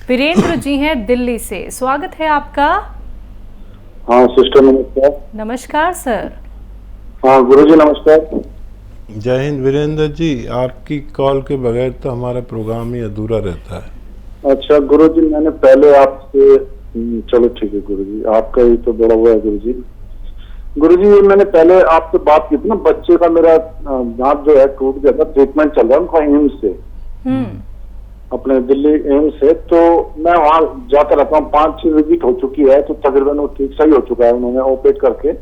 वीरेंद्र जी हैं दिल्ली से, स्वागत है आपका। हाँ सिस्टर नमस्कार। नमस्कार सर। हाँ गुरुजी नमस्कार। जय हिंद वीरेंद्र जी, आपकी कॉल के बगैर तो हमारा प्रोग्राम ही अधूरा रहता है। अच्छा गुरुजी, मैंने पहले आपसे चलो ठीक है गुरुजी, आपका ही तो बड़ा हुआ है गुरुजी। गुरुजी मैंने पहले आपसे बात की थी ना, बच्चे का मेरा दांत जो है टूट गया था, ट्रीटमेंट चल रहा है उनका एम्स से, अपने दिल्ली एम्स से। तो मैं वहाँ जाता रहता हूँ, 5-6 विजिट हो चुकी है, तो तकरीबन वो ठीक सही हो चुका है, उन्होंने ऑपरेट करके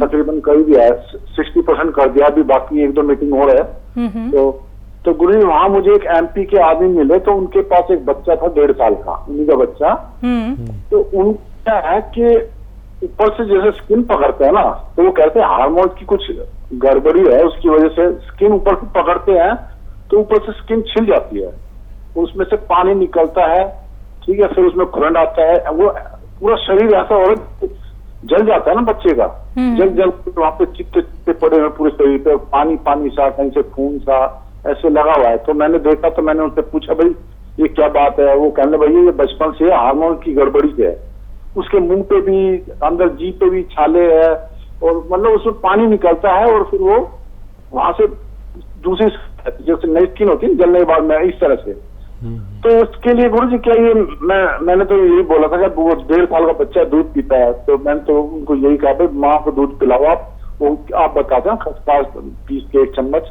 तकरीबन कर दिया है, 60% कर दिया, अभी बाकी 1-2 मीटिंग हो रहा है। तो गुरु जी वहाँ मुझे एक एमपी के आदमी मिले, तो उनके पास एक बच्चा था 1.5 साल का, उन्हीं का बच्चा। तो उनका है कि ऊपर से जैसे स्किन पकड़ते हैं ना, तो वो कहते हैं हार्मोन की कुछ गड़बड़ी है, उसकी वजह से स्किन ऊपर से पकड़ते हैं तो ऊपर से स्किन छिल जाती है, उसमें से पानी निकलता है, ठीक है, फिर उसमें खुरंड आता है, वो पूरा शरीर ऐसा और जल जाता है ना बच्चे का, जल वहां पे चित्ते पड़े हुए पूरे शरीर पे, पानी पानी सा, कहीं से खून सा ऐसे लगा हुआ है। तो मैंने देखा, तो मैंने उनसे पूछा भाई ये क्या बात है, वो कहने भैया ये बचपन से हार्मोन की गड़बड़ी है, उसके मुंह पे भी, अंदर जीभ पे भी छाले है, और मतलब उसमें पानी निकलता है, और फिर वो वहां से दूसरी जैसे नई स्किन होती है जलने के बाद में, इस तरह से। तो उसके लिए गुरु जी क्या ये मैंने तो यही बोला था कि वो 1.5 साल का बच्चा दूध पीता है, तो मैंने तो उनको यही कहा भाई माँ को दूध पिलाओ आप, वो आप बताते हैं खसखस पीस के 1 चम्मच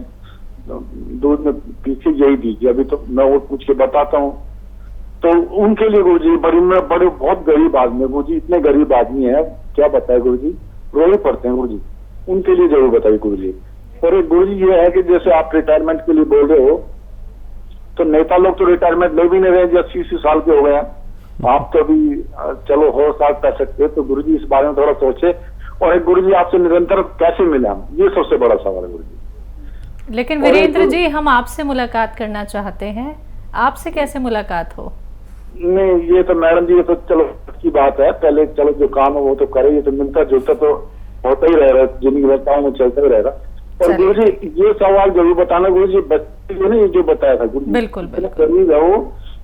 दूध में पीस के यही दीजिए, अभी तो मैं वो पूछ के बताता हूँ। तो उनके लिए गुरु जी बड़े बहुत गरीब आदमी है गुरु जी, इतने गरीब आदमी है क्या बताए गुरु जी, रोने पड़ते हैं गुरु जी, उनके लिए जरूर बताइए गुरु जी। और एक गुरु जी ये है कि जैसे आप रिटायरमेंट के लिए बोल रहे हो, तो नेता लोग तो रिटायरमेंट ले भी नहीं रहे, जो 80 साल के हो गए हैं, आप तो अभी चलो हो साल कर सकते, तो गुरु जी इस बारे में थोड़ा सोचे। और एक गुरु जी आपसे निरंतर कैसे मिले हम, ये सबसे बड़ा सवाल है गुरु जी। लेकिन वीरेंद्र जी हम आपसे मुलाकात करना चाहते हैं, आपसे कैसे मुलाकात हो? नहीं ये तो मैडम जी, ये तो चलो की बात है, पहले चलो जो काम है वो तो करे, ये तो मिलता जुलता तो होता ही रहेगा, जिंदगी में काम में चलता ही रहेगा। और गुरु जी ये सवाल जरूर बताना गुरु जी, बच्चे ने ये जो बताया था गुरु जी, बिल्कुल गरीब है वो,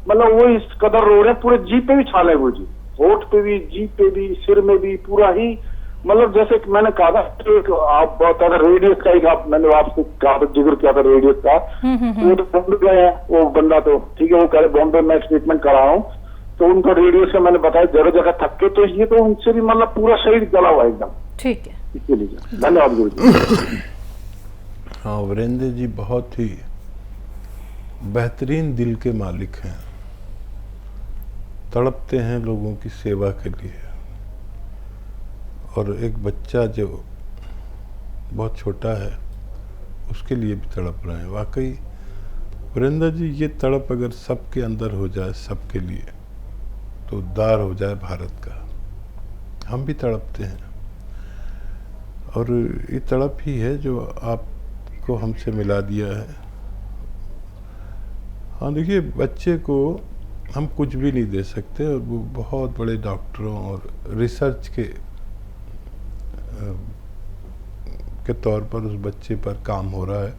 मतलब वो इस कदर रो रहे हैं, पूरे जीभ पे भी छाले गुरु जी, होठ पे भी, जीभ पे भी, सिर में भी, पूरा ही, मतलब जैसे मैंने कहा था एक आप बता था रेडियस का, एक मैंने आपसे कहा था, जिक्र किया था रेडियस का, वो तो बॉम्बे गए हैं वो बंदा, तो ठीक है वो कह रहे बॉम्बे में ट्रीटमेंट करा हूँ, तो उनको रेडियस का मैंने बताया जगह जगह थक के, तो ये तो उनसे भी मतलब पूरा शरीर जला हुआ एकदम। ठीक है, इसके लिए धन्यवाद गुरु जी। हाँ वीरेंद्र जी बहुत ही बेहतरीन दिल के मालिक हैं, तड़पते हैं लोगों की सेवा के लिए, और एक बच्चा जो बहुत छोटा है उसके लिए भी तड़प रहे हैं। वाकई वीरेंद्र जी ये तड़प अगर सबके अंदर हो जाए, सबके लिए, तो उद्धार हो जाए भारत का। हम भी तड़पते हैं, और ये तड़प ही है जो आपको हमसे मिला दिया है। हाँ देखिए, बच्चे को हम कुछ भी नहीं दे सकते, और वो बहुत बड़े डॉक्टरों और रिसर्च के तौर पर उस बच्चे पर काम हो रहा है।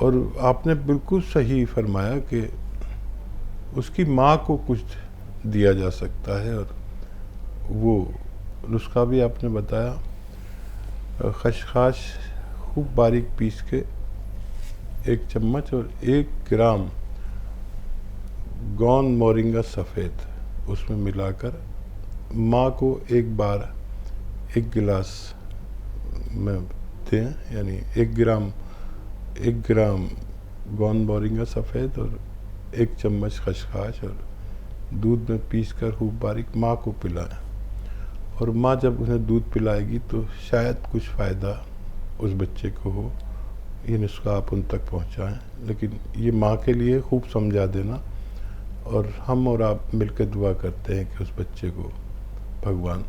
और आपने बिल्कुल सही फरमाया कि उसकी माँ को कुछ दिया जा सकता है, और वो नुस्खा भी आपने बताया, खसखस खूब बारीक पीस के 1 चम्मच और 1 ग्राम गौन मोरिंगा सफ़ेद उसमें मिलाकर माँ को एक बार 1 गिलास में दें, यानी 1 ग्राम गौन मोरिंगा सफ़ेद और 1 चम्मच खसखस और दूध में पीसकर खूब बारीक माँ को पिलाएं। और माँ जब उन्हें दूध पिलाएगी तो शायद कुछ फ़ायदा उस बच्चे को हो। ये नुस्खा आप उन तक पहुँचाएँ, लेकिन ये माँ के लिए खूब समझा देना, और हम और आप मिलकर दुआ करते हैं कि उस बच्चे को भगवान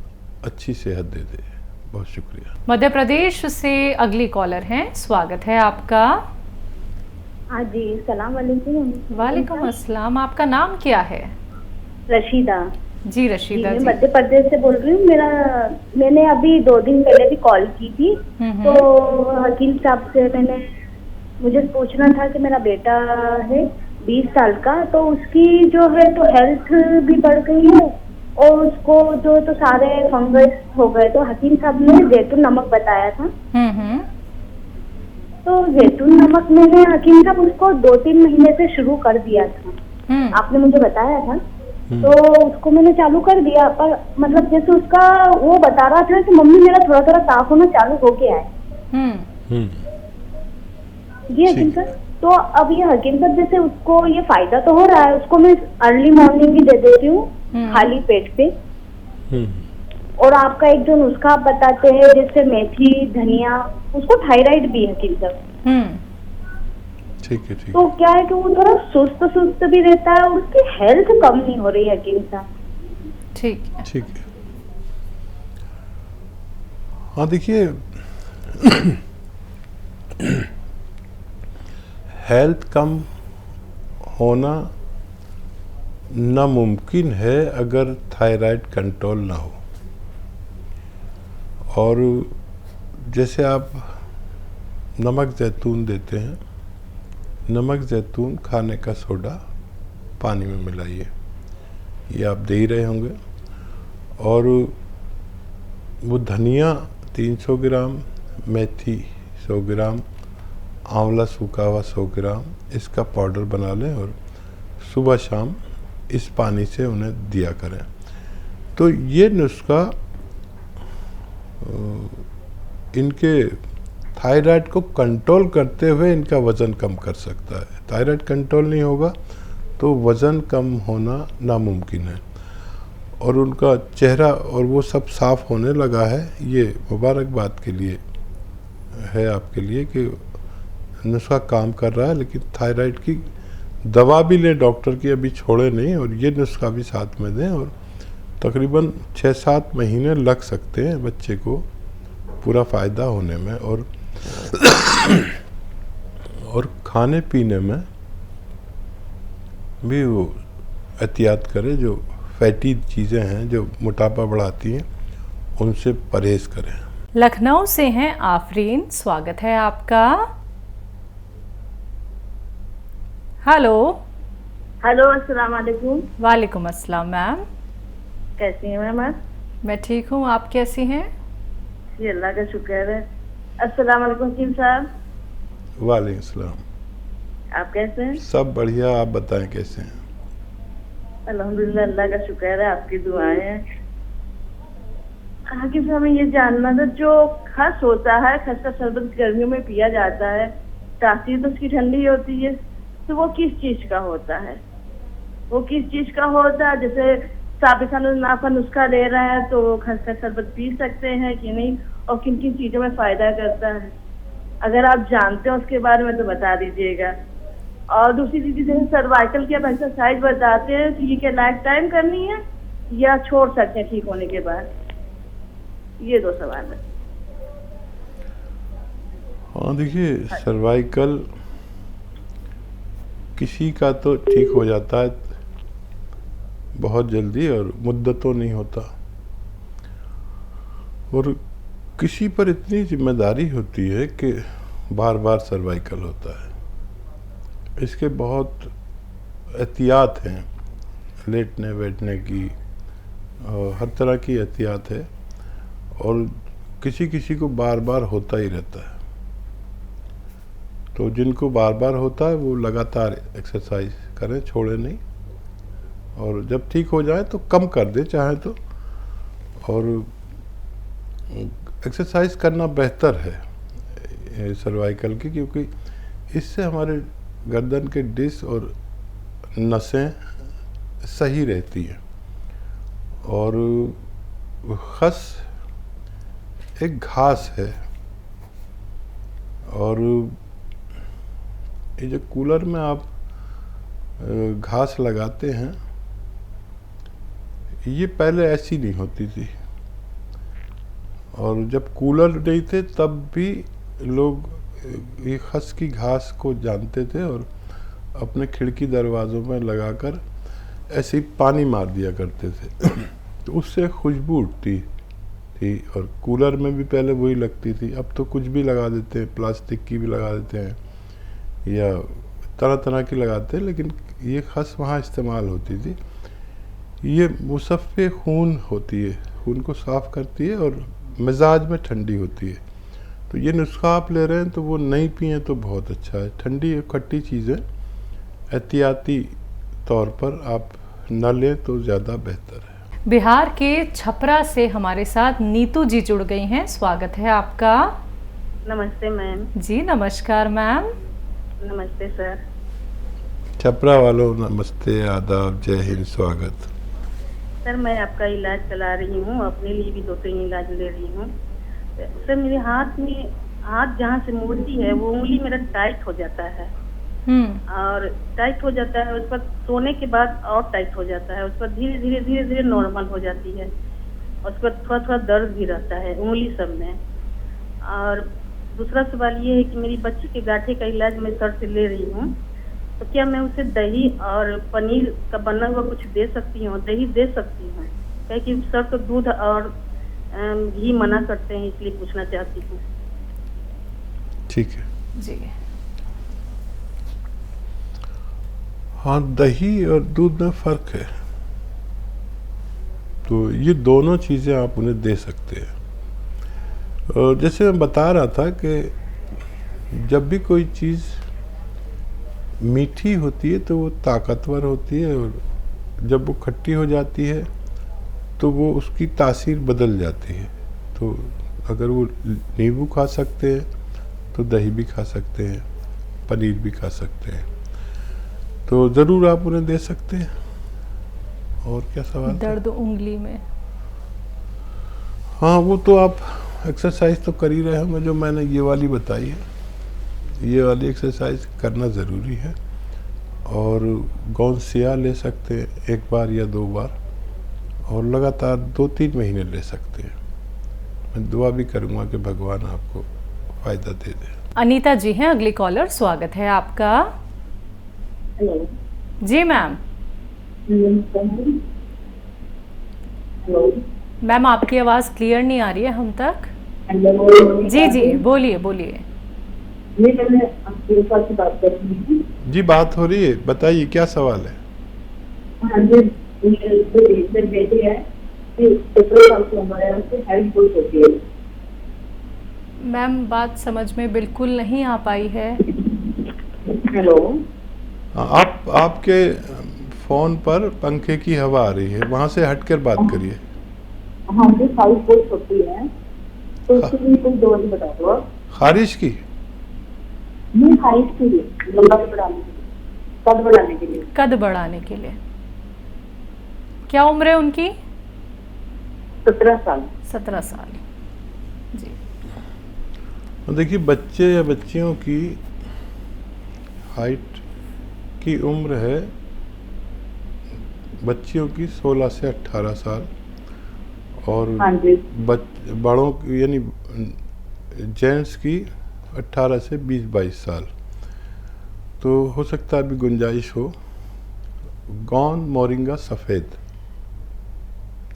अच्छी सेहत दे दे। बहुत शुक्रिया। मध्य प्रदेश से अगली कॉलर हैं, स्वागत है आपका। हाँ जी, सलाम वालेकुम। वालेकुम अस्सलाम, आपका नाम क्या है? रशीदा। जी रशीदा जी, मध्य प्रदेश से बोल रही हूँ। मैंने अभी 2 दिन पहले भी कॉल की थी, तो हकीम साहब से मुझे पूछना था कि मेरा बेटा है 20 साल का। तो उसकी जो है तो हेल्थ भी बढ़ गई है और उसको जो तो सारे फंगस हो गए। तो हकीम साहब ने जैतून नमक बताया था। हम्म। तो जैतून नमक मैंने हकीम साहब उसको 2-3 महीने से शुरू कर दिया था, आपने मुझे बताया था। तो उसको मैंने चालू कर दिया, पर मतलब जैसे उसका वो बता रहा था कि मम्मी मेरा थोड़ा थोड़ा साफ होना चालू हो गया है। ये हकीम साहब, तो अब ये हकीम साहब जैसे उसको ये फायदा तो हो रहा है, उसको मैं अर्ली मॉर्निंग ही दे देती हूँ खाली पेट पे। और आपका एक जो नुस्खा आप बताते हैं जैसे मेथी धनिया, उसको थायराइड भी है हकीम साहब। ठीक है, ठीक तो क्या है कि वो थोड़ा सुस्त सुस्त भी रहता है और उसकी हेल्थ कम नहीं हो रही है हकीम साहब। ठीक है। ठीक है। हाँ देखिए, हेल्थ कम होना नामुमकिन है अगर थायराइड कंट्रोल ना हो। और जैसे आप नमक जैतून देते हैं, नमक जैतून खाने का सोडा पानी में मिलाइए, ये आप दे ही रहे होंगे। और वो धनिया 300 ग्राम, मेथी 100 ग्राम, आंवला सूखा हुआ 100 ग्राम, इसका पाउडर बना लें और सुबह शाम इस पानी से उन्हें दिया करें। तो ये नुस्खा इनके थायराइड को कंट्रोल करते हुए इनका वज़न कम कर सकता है। थायराइड कंट्रोल नहीं होगा तो वज़न कम होना नामुमकिन है। और उनका चेहरा और वो सब साफ होने लगा है, ये मुबारकबाद के लिए है आपके लिए कि नुस्खा काम कर रहा है। लेकिन थायराइड की दवा भी लें डॉक्टर की, अभी छोड़े नहीं, और ये नुस्खा भी साथ में दें। और तकरीबन 6-7 महीने लग सकते हैं बच्चे को पूरा फ़ायदा होने में। और खाने पीने में भी वो एहतियात करें, जो फैटी चीज़ें हैं जो मोटापा बढ़ाती हैं उनसे परहेज़ करें। लखनऊ से हैं आफरीन, स्वागत है आपका। हेलो। हेलो, अस्सलाम वालेकुम। वालेकुम अस्सलाम मैम। कैसी हैं मैम आप? मैं ठीक हूँ, आप कैसी हैं? जी अल्लाह का शुक्र है। अस्सलाम वालेकुम हकीम साहब। वालेकुम सलाम। आप कैसे हैं? सब बढ़िया, आप बताएं कैसे हैं? अल्हम्दुलिल्लाह, अल्लाह का शुक्र है, आपकी दुआएं हैं। हकीम साहब, हमें ये जानना था, जो खस होता है, खस का शरबत गर्मियों में पिया जाता है, तासीर तो उसकी ठंडी होती है, तो वो किस चीज का होता है? वो किस चीज का होता है? जैसे साबिका नाफा नुस्खा ले रहे हैं तो वो खस का शरबत पी सकते हैं कि नहीं, और किन किन चीजों में फायदा करता है? अगर आप जानते हो उसके बारे में तो बता दीजिएगा। और दूसरी चीज, जैसे सर्वाइकल की आप एक्सरसाइज बताते हैं, तो ये क्या लाइफ टाइम करनी है या छोड़ सकते हैं ठीक होने के बाद? ये 2 सवाल है। हाँ देखिए, सर्वाइकल किसी का तो ठीक हो जाता है बहुत जल्दी और मुद्दतों नहीं होता, और किसी पर इतनी जिम्मेदारी होती है कि बार बार सर्वाइकल होता है। इसके बहुत एहतियात हैं, लेटने बैठने की, हर तरह की एहतियात है, और किसी किसी को बार बार होता ही रहता है। तो जिनको बार बार होता है वो लगातार एक्सरसाइज करें, छोड़े नहीं, और जब ठीक हो जाए तो कम कर दे चाहे तो। और एक्सरसाइज करना बेहतर है सर्वाइकल की, क्योंकि इससे हमारे गर्दन के डिस्क और नसें सही रहती हैं। और खस एक घास है, और ये जो कूलर में आप घास लगाते हैं, ये पहले ऐसी नहीं होती थी। और जब कूलर नहीं थे तब भी लोग ये खस की घास को जानते थे और अपने खिड़की दरवाज़ों में लगाकर ऐसे ही पानी मार दिया करते थे तो उससे खुशबू उठती थी। और कूलर में भी पहले वही लगती थी, अब तो कुछ भी लगा देते हैं, प्लास्टिक की भी लगा देते हैं या तरह तरह की लगाते हैं, लेकिन ये खस वहाँ इस्तेमाल होती थी। ये मुसफ़े खून होती है, खून को साफ़ करती है और मिजाज में ठंडी होती है। तो ये नुस्खा आप ले रहे हैं तो वो नहीं पिए तो बहुत अच्छा है। ठंडी और खट्टी चीज़ें एहतियाती तौर पर आप न लें तो ज़्यादा बेहतर है। बिहार के छपरा से हमारे साथ नीतू जी जुड़ गई हैं, स्वागत है आपका। नमस्ते मैम। जी नमस्कार मैम। नमस्ते सर। छपरा वालों नमस्ते, आदाब, जय हिंद, स्वागत। सर मैं आपका इलाज चला रही हूँ, अपने लिए भी 2-3 इलाज ले रही हूँ। सर मेरे हाथ जहाँ से मुड़ती है वो उंगली मेरा टाइट हो जाता है और टाइट हो जाता है, उस पर सोने के बाद और टाइट हो जाता है, उस पर धीरे धीरे नॉर्मल हो जाती है, उस पर थोड़ा थोड़ा दर्द भी रहता है उंगली सब में। और दूसरा सवाल ये है कि मेरी बच्ची के गांठे का इलाज मैं सर से ले रही हूँ, तो क्या मैं उसे दही और पनीर का बना हुआ कुछ दे सकती हूँ? दही दे सकती हूँ क्योंकि सर तो दूध और घी मना करते हैं, इसलिए पूछना चाहती हूँ। ठीक है जी। हाँ, दही और दूध में फ़र्क है, तो ये दोनों चीज़ें आप उन्हें दे सकते हैं। और जैसे मैं बता रहा था कि जब भी कोई चीज़ मीठी होती है तो वो ताकतवर होती है, और जब वो खट्टी हो जाती है तो वो उसकी तासीर बदल जाती है। तो अगर वो नींबू खा सकते हैं तो दही भी खा सकते हैं, पनीर भी खा सकते हैं, तो ज़रूर आप उन्हें दे सकते हैं। और क्या सवाल था? दर्द उंगली में। हाँ, वो तो आप एक्सरसाइज तो कर ही रहे होंगे, जो मैंने ये वाली बताई है, ये वाली एक्सरसाइज करना ज़रूरी है। और गौनसिया ले सकते हैं 1 बार या 2 बार, और लगातार 2-3 महीने ले सकते हैं। मैं दुआ भी करूँगा कि भगवान आपको फ़ायदा दे दे। अनीता जी हैं अगली कॉलर, स्वागत है आपका। हेलो। जी मैम। हेलो। मैम आपकी आवाज़ क्लियर नहीं आ रही है हम तक। जी जी बोलिए बोलिए। मैंने आपके साथ बात कर रही हूँ। जी, बात हो रही है, बताइए क्या सवाल है। हाँ जी, मेरे बेटे है 17 साल की उम्र है, उससे हेल्थ बहुत होती है। मैम बात समझ में बिल्कुल नहीं आ पाई है। हेलो। आपके फ़ोन पर पंखे की हवा आ रही है, वहाँ से हटकर बात करिए। हाँ जी, खारिश बहुत होती है, तो उसके लिए कोई दवाई बता दो। खारिश की? नहीं, खारिश के लिए, लंबाई बढ़ाने के लिए, कद बढ़ाने के लिए। कद बढ़ाने के लिए। क्या उम्र है उनकी? 17 साल। 17 साल। जी। देखिए, बच्चे या बच्चियों की हाइट की उम्र है, बच्चियों की 16 से 18 साल, और हाँ जी। बड़ों की यानी जेंट्स की 18 से 20-22 साल। तो हो सकता है अभी गुंजाइश हो। गोंद मोरिंगा सफ़ेद,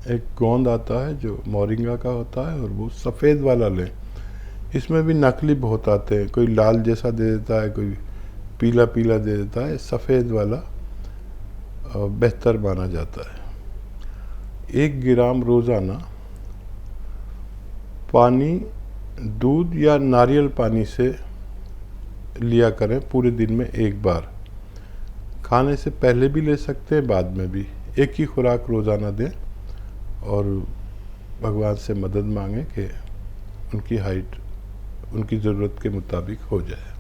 एक गोंद आता है जो मोरिंगा का होता है, और वो सफ़ेद वाला लें। इसमें भी नकली बहुत आते हैं, कोई लाल जैसा दे देता है, कोई पीला पीला दे देता है। सफ़ेद वाला बेहतर माना जाता है। 1 ग्राम रोज़ाना पानी, दूध या नारियल पानी से लिया करें, पूरे दिन में 1 बार। खाने से पहले भी ले सकते हैं, बाद में भी। एक ही खुराक रोज़ाना दें, और भगवान से मदद मांगें कि उनकी हाइट उनकी ज़रूरत के मुताबिक हो जाए।